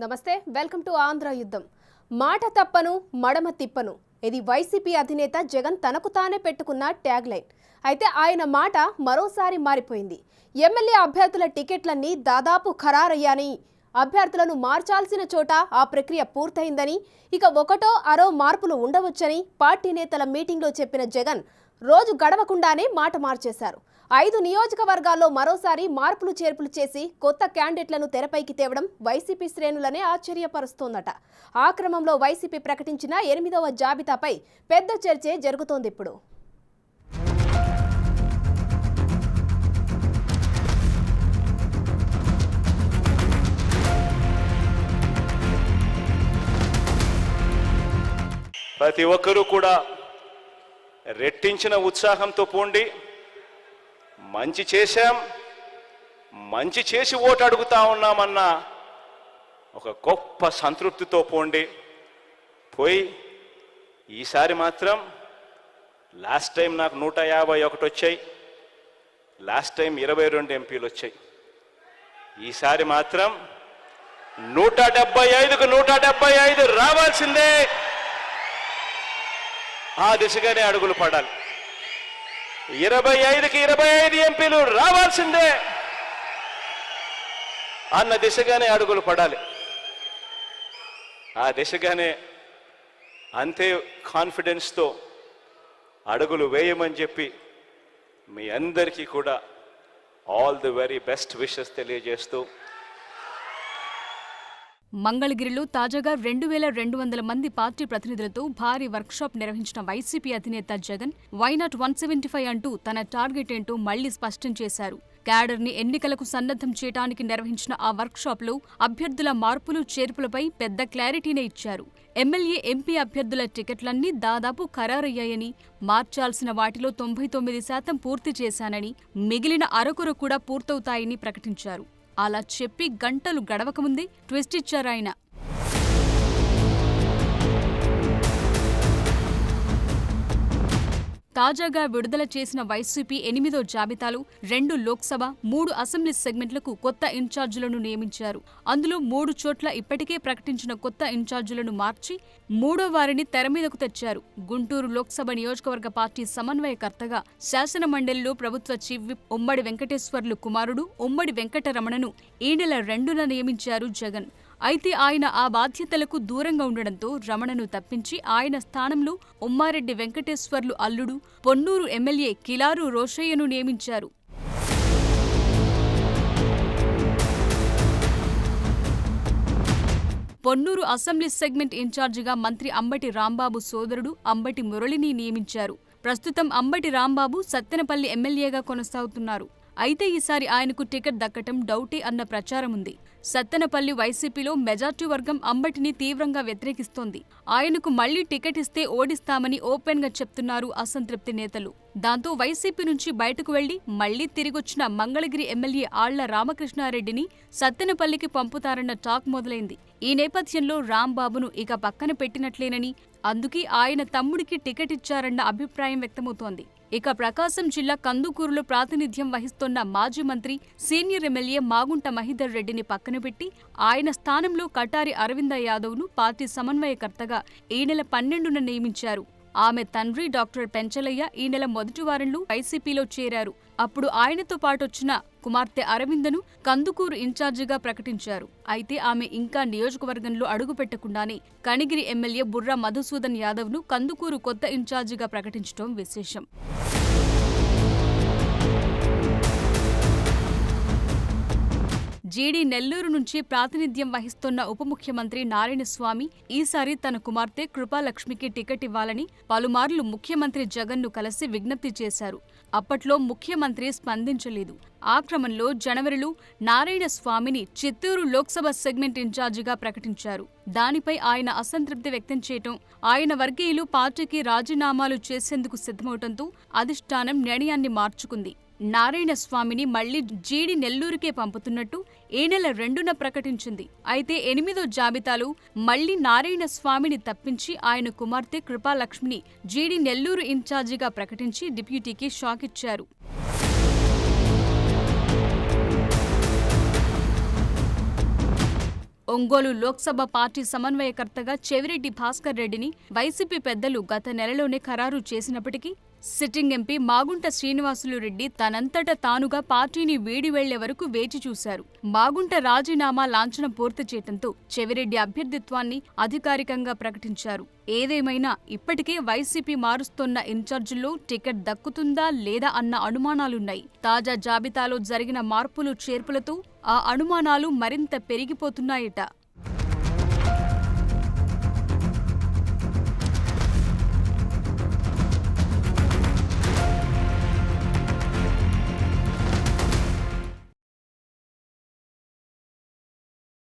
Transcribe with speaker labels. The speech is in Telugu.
Speaker 1: నమస్తే, వెల్కమ్ టు ఆంధ్ర యుద్ధం. మాట తప్పను, మడమ తిప్పను. ఇది వైసీపీ అధినేత జగన్ తనకు తానే పెట్టుకున్న ట్యాగ్ లైన్. అయితే ఆయన మాట మరోసారి మారిపోయింది. ఎమ్మెల్యే అభ్యర్థుల టికెట్లన్నీ దాదాపు ఖరారయ్యాని, అభ్యర్థులను మార్చాల్సిన చోట ఆ ప్రక్రియ పూర్తయిందని, ఇక ఒకటో అరో మార్పులు ఉండవచ్చని పార్టీ నేతల మీటింగ్లో చెప్పిన జగన్ రోజు గడవకుండానే మాట మార్చేశారు. 5 నియోజకవర్గాల్లో మరోసారి మార్పులు చేర్పులు చేసి కొత్త క్యాండిడేట్లను తెరపైకి తేవడం వైసీపీ శ్రేణులనే ఆశ్చర్యపరుస్తోందట. ఆ క్రమంలో వైసీపీ ప్రకటించిన 8వ జాబితాపై పెద్ద చర్చే జరుగుతోంది ఇప్పుడు.
Speaker 2: ప్రతి ఒక్కరూ కూడా రెట్టించిన ఉత్సాహంతో పోండి. మంచి చేశాం, మంచి చేసి ఓటు అడుగుతా ఉన్నామన్న ఒక గొప్ప సంతృప్తితో పోండి. పోయి ఈసారి మాత్రం లాస్ట్ టైం నాకు 151 వచ్చాయి, లాస్ట్ టైం 22 ఎంపీలు వచ్చాయి. ఈసారి మాత్రం 175కు 175 రావాల్సిందే. ఆ దిశగానే అడుగులు పడాలి. 25కి 25 ఎంపీలు రావాల్సిందే అన్న దిశగానే అడుగులు పడాలి. ఆ దిశగానే అంతే కాన్ఫిడెన్స్తో అడుగులు వేయమని చెప్పి మీ అందరికీ కూడా all the very best wishes తెలియజేస్తూ,
Speaker 3: మంగళగిరిలో తాజాగా 2200 మంది పార్టీ ప్రతినిధులతో భారీ వర్క్షాప్ నిర్వహించిన వైసీపీ అధినేత జగన్ వైనాట్ 175 అంటూ తన టార్గెట్ ఏంటో మళ్లీ స్పష్టం చేశారు. క్యాడర్ని ఎన్నికలకు సన్నద్ధం చేయడానికి నిర్వహించిన ఆ వర్క్షాప్లో అభ్యర్థుల మార్పులు చేర్పులపై పెద్ద క్లారిటీనే ఇచ్చారు. ఎమ్మెల్యే, ఎంపీ అభ్యర్థుల టికెట్లన్నీ దాదాపు ఖరారయ్యాయని, మార్చాల్సిన వాటిలో 99% పూర్తి చేశానని, మిగిలిన అరకొర కూడా పూర్తవుతాయని ప్రకటించారు. అలా చెప్పి గంటలు గడవకముందే ట్విస్ట్ ఇచ్చారాయన. తాజాగా విడుదల చేసిన వైసీపీ 8వ జాబితాలో 2 లోక్సభ, 3 అసెంబ్లీ సెగ్మెంట్లకు కొత్త ఇన్ఛార్జీలను నియమించారు. అందులో 3 చోట్ల ఇప్పటికే ప్రకటించిన కొత్త ఇన్ఛార్జీలను మార్చి 3వ వారిని తెరమీదకు తెచ్చారు. గుంటూరు లోక్సభ నియోజకవర్గ పార్టీ సమన్వయకర్తగా శాసనమండలిలో ప్రభుత్వ చీఫ్ విప్ ఉమ్మడి వెంకటేశ్వర్లు కుమారుడు ఉమ్మడి వెంకటరమణను ఈ నెల 2న నియమించారు జగన్. అయితే ఆయన ఆ బాధ్యతలకు దూరంగా ఉండడంతో రమణను తప్పించి ఆయన స్థానంలో ఉమ్మారెడ్డి వెంకటేశ్వర్లు అల్లుడు, పొన్నూరు ఎమ్మెల్యే కిలారు రోషయ్యను నియమించారు. పొన్నూరు అసెంబ్లీ సెగ్మెంట్ ఇన్ఛార్జిగా మంత్రి అంబటి రాంబాబు సోదరుడు అంబటి మురళిని నియమించారు. ప్రస్తుతం అంబటి రాంబాబు సత్తెనపల్లి ఎమ్మెల్యేగా కొనసాగుతున్నారు. అయితే ఈసారి ఆయనకు టికెట్ దక్కటం డౌటే అన్న ప్రచారం ఉంది. సత్తెనపల్లి వైసీపీలో మెజార్టీ వర్గం అంబటిని తీవ్రంగా వ్యతిరేకిస్తోంది. ఆయనకు మళ్లీ టికెట్ ఇస్తే ఓడిస్తామని ఓపెన్ గా చెప్తున్నారు అసంతృప్తి నేతలు. దాంతో వైసీపీ నుంచి బయటకు వెళ్లి మళ్లీ తిరిగొచ్చిన మంగళగిరి ఎమ్మెల్యే ఆళ్ల రామకృష్ణారెడ్డిని సత్తెనపల్లికి పంపుతారన్న టాక్ మొదలైంది. ఈ నేపథ్యంలో రాంబాబును ఇక పక్కన పెట్టినట్లేనని, అందుకే ఆయన తమ్ముడికి టికెట్ ఇచ్చారన్న అభిప్రాయం వ్యక్తమవుతోంది. ఇక ప్రకాశం జిల్లా కందుకూరులో ప్రాతినిధ్యం వహిస్తోన్న మాజీ మంత్రి, సీనియర్ ఎమ్మెల్యే మాగుంట మహిధర్ రెడ్డిని పక్కనపెట్టి ఆయన స్థానంలో కటారి అరవింద యాదవ్ను పార్టీ సమన్వయకర్తగా ఈ నెల 12న నియమించారు. ఆమె తండ్రి డాక్టర్ పెంచలయ్య ఈ నెల మొదటి వారంలో వైసీపీలో చేరారు. అప్పుడు ఆయనతో పాటొచ్చిన కుమార్తె అరవిందను కందుకూరు ఇన్ఛార్జిగా ప్రకటించారు. అయితే ఆమె ఇంకా నియోజకవర్గంలో అడుగుపెట్టకుండానే కనిగిరి ఎమ్మెల్యే బుర్రా మధుసూదన్ యాదవ్ను కందుకూరు కొత్త ఇన్ఛార్జిగా ప్రకటించడం విశేషం. జీడీ నెల్లూరు నుంచి ప్రాతినిధ్యం వహిస్తోన్న ఉప ముఖ్యమంత్రి నారాయణస్వామి ఈసారి తన కుమార్తె కృపాలక్ష్మికి టికెట్ ఇవ్వాలని పలుమార్లు ముఖ్యమంత్రి జగన్ను కలిసి విజ్ఞప్తి చేశారు. అప్పట్లో ముఖ్యమంత్రి స్పందించలేదు. ఆ క్రమంలో జనవరిలో నారాయణస్వామిని చిత్తూరు లోక్సభ సెగ్మెంట్ ఇన్ఛార్జిగా ప్రకటించారు. దానిపై ఆయన అసంతృప్తి వ్యక్తం చేయటం, ఆయన వర్గీయులు పార్టీకి రాజీనామాలు చేసేందుకు సిద్ధమవటంతో అధిష్టానం నిర్ణయాన్ని మార్చుకుంది. నారాయణస్వామిని మళ్లీ జీడీ నెల్లూరుకే పంపుతున్నట్టు ఈ నెల 2న ప్రకటించింది. అయితే 8వ జాబితాలో మళ్లీ నారాయణస్వామిని తప్పించి ఆయన కుమార్తె కృపాలక్ష్మిని జీడీ నెల్లూరు ఇన్ఛార్జిగా ప్రకటించి డిప్యూటీకి షాక్ ఇచ్చారు. ఒంగోలు లోక్సభ పార్టీ సమన్వయకర్తగా చెవిరెడ్డి భాస్కర్ రెడ్డిని వైసీపీ పెద్దలు గత నెలలోనే ఖరారు చేసినప్పటికీ సిట్టింగ్ ఎంపీ మాగుంట శ్రీనివాసులు రెడ్డి తనంతట తానుగా పార్టీని వీడి వెళ్లే వరకు వేచి చూశారు. మాగుంట రాజీనామా లాంఛనం పూర్తి చేయడంతో చెవిరెడ్డి అభ్యర్థిత్వాన్ని అధికారికంగా ప్రకటించారు. ఏదేమైనా ఇప్పటికే వైసీపీ మారుస్తున్న ఇన్ఛార్జీల్లో టికెట్ దక్కుతుందా లేదా అన్న అనుమానాలున్నాయి. తాజా జాబితాలో జరిగిన మార్పులు చేర్పులతో ఆ అనుమానాలు మరింత పెరిగిపోతున్నాయట.